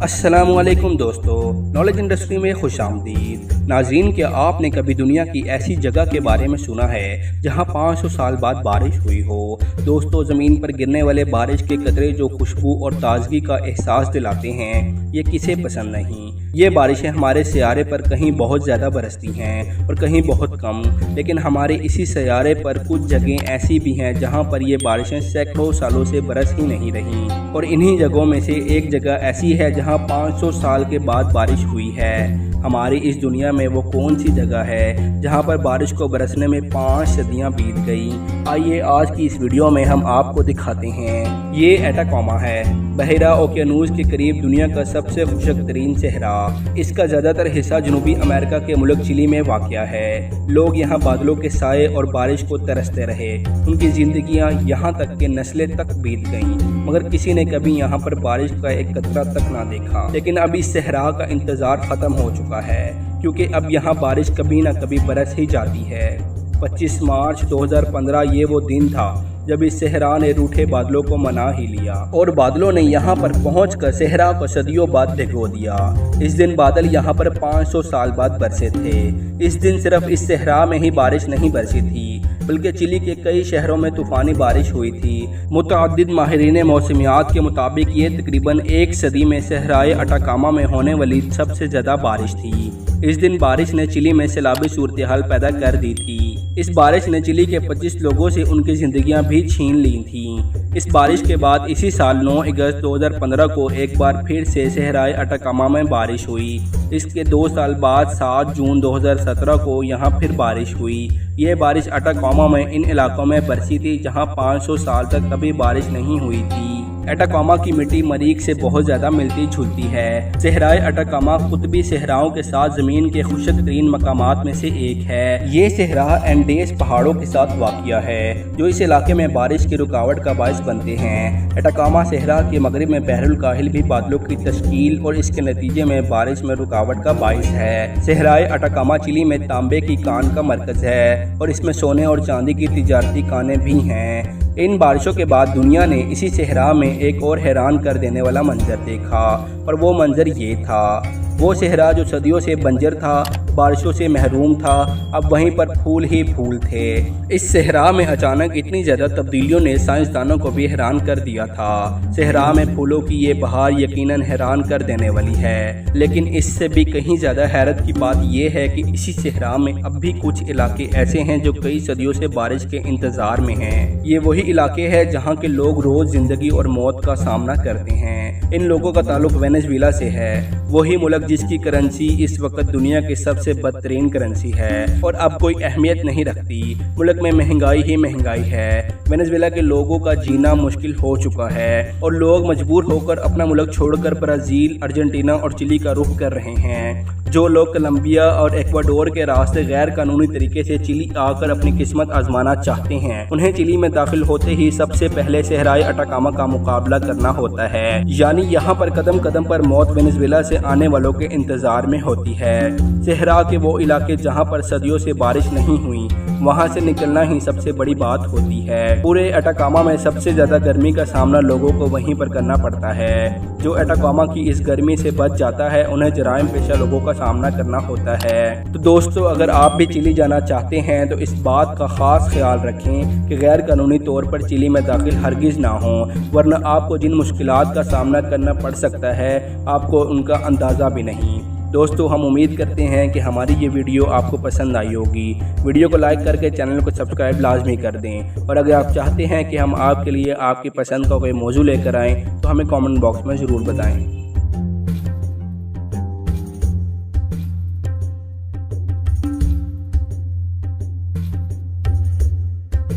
अस्सलामुअलैकुम दोस्तों, knowledge industry में खुशामदीद। नाज़रीन, क्या आपने कभी दुनिया की ऐसी जगह के बारे में सुना है जहां 500 साल बाद बारिश हुई हो? दोस्तों, ज़मीन पर गिरने वाले बारिश के कतरे जो खुशबू और ताजगी का एहसास दिलाते हैं, ये किसे पसंद नहीं। ये बारिशें हमारे सियारे पर कहीं बहुत ज़्यादा बरसती हैं और कहीं बहुत कम, लेकिन हमारे इसी सियारे पर कुछ जगहें ऐसी भी हैं जहां पर ये बारिशें सैकड़ों सालों से बरस ही नहीं रहीं। और इन्हीं जगहों में से एक जगह ऐसी है जहां 500 साल के बाद बारिश हुई है। हमारी इस दुनिया में वो कौन सी जगह है जहां पर बारिश को बरसने में 5 सदियां बीत गई? आइए आज की इस वीडियो में हम आपको दिखाते हैं। ये एटाकोमा है, बहरा ओकियानूस के करीब दुनिया का सबसे खुशक तरीन सहरा। इसका ज़्यादातर हिस्सा जनूबी अमेरिका के मुल्क चिली में वाक़या है। लोग यहाँ बादलों के साए और बारिश को तरसते रहे। उनकी ज़िंदगियाँ यहाँ तक के नस्लें तक बीत गईं, मगर किसी ने कभी यहाँ पर बारिश का एक कतरा तक ना देखा। लेकिन अब इस सहरा का इंतज़ार ख़त्म हो चुका है, क्योंकि अब यहाँ बारिश कभी ना कभी बरस ही जाती है। 25 मार्च 2015 ये वो दिन था जब इस सहरा ने रूठे बादलों को मना ही लिया और बादलों ने यहाँ पर पहुंचकर सहरा को सदियों बाद भिगो दिया। इस दिन बादल यहाँ पर 500 साल बाद बरसे थे। इस दिन सिर्फ इस सहरा में ही बारिश नहीं बरसी थी, बल्कि चिली के कई शहरों में तूफानी बारिश हुई थी। मुतअद्दिद माहिरीन मौसमियात के मुताबिक ये तकरीबन 1 सदी में सहराए अटाकामा में होने वाली सबसे ज़्यादा बारिश थी। इस दिन बारिश ने चिली में सैलाबी सूरत हाल पैदा कर दी थी। इस बारिश ने चिली के 25 लोगों से उनकी ज़िंदगियां भी छीन ली थीं। इस बारिश के बाद इसी साल 9 अगस्त 2015 को एक बार फिर से सहराए अटाकामा में बारिश हुई। इसके 2 साल बाद 7 जून 2017 को यहाँ फिर बारिश हुई। ये बारिश अटाकामा में इन इलाकों में बरसी थी जहाँ 500 साल तक कभी बारिश नहीं हुई थी। अटाकामा की मिट्टी मरीख से बहुत ज़्यादा मिलती जुलती है। सहराए अटाकामा कुतबी सहराओं के साथ ज़मीन के खुशक तरीन मकामात में से एक है। ये सहरा एंडेस पहाड़ों के साथ वाक़या है, जो इस इलाके में बारिश की रुकावट का बायस बनते हैं। अटाकामा सहरा के मगरिब में बहरुल काहिल भी बादलों की तश्कील और इसके नतीजे में बारिश में रुकावट का बायस है। सहराए अटाकामा चिली में तांबे की कान का मरकज़ है और इसमें सोने और चांदी की तिजारती कानें भी हैं। इन बारिशों के बाद दुनिया ने इसी सहरा में एक और हैरान कर देने वाला मंजर देखा, और वो मंजर ये था। वो सहरा जो सदियों से बंजर था, बारिशों से महरूम था, अब वहीं पर फूल ही फूल थे। इस सहरा में अचानक इतनी ज़्यादा तब्दीलियों ने साइंसदानों को भी हैरान कर दिया था। सहरा में फूलों की ये बहार यकीनन हैरान कर देने वाली है, लेकिन इससे भी कहीं ज़्यादा हैरत की बात यह है कि इसी सहरा में अब भी कुछ इलाके ऐसे हैं जो कई सदियों से बारिश के इंतज़ार में हैं। ये वही इलाके हैं जहाँ के लोग रोज़ ज़िंदगी और मौत का सामना करते हैं। इन लोगों का ताल्लुक वेनेजुएला से है, वही मुल्क जिसकी करेंसी इस वक्त दुनिया की सबसे बदतरीन करेंसी है और अब कोई अहमियत नहीं रखती। मुल्क में महंगाई ही महंगाई है। वेनेजुएला के लोगों का जीना मुश्किल हो चुका है और लोग मजबूर होकर अपना मुल्क छोड़कर ब्राज़ील, अर्जेंटीना और चिली का रुख कर रहे हैं। जो लोग कोलंबिया और इक्वाडोर के रास्ते गैर कानूनी तरीके से चिली आकर अपनी किस्मत आजमाना चाहते हैं, उन्हें चिली में दाखिल होते ही सबसे पहले सहराए अटाकामा का मुकाबला करना होता है। यानी यहाँ पर कदम कदम पर मौत वेनेजुएला से आने वालों के इंतजार में होती है। सहरा के वो इलाके जहाँ पर सदियों से बारिश नहीं हुई, वहाँ से निकलना ही सबसे बड़ी बात होती है। पूरे अटाकामा में सबसे ज़्यादा गर्मी का सामना लोगों को वहीं पर करना पड़ता है। जो अटाकामा की इस गर्मी से बच जाता है, उन्हें जराइम पेशा लोगों का सामना करना होता है। तो दोस्तों, अगर आप भी चिली जाना चाहते हैं तो इस बात का ख़ास ख्याल रखें कि गैर कानूनी तौर पर चिली में दाखिल हरगिज़ ना हो, वरना आपको जिन मुश्किलात का सामना करना पड़ सकता है, आपको उनका अंदाज़ा भी नहीं। दोस्तों, हम उम्मीद करते हैं कि हमारी ये वीडियो आपको पसंद आई होगी। वीडियो को लाइक करके चैनल को सब्सक्राइब लाजमी कर दें, और अगर आप चाहते हैं कि हम आपके लिए आपकी पसंद का कोई मौजू लेकर आएँ तो हमें कमेंट बॉक्स में ज़रूर बताएं।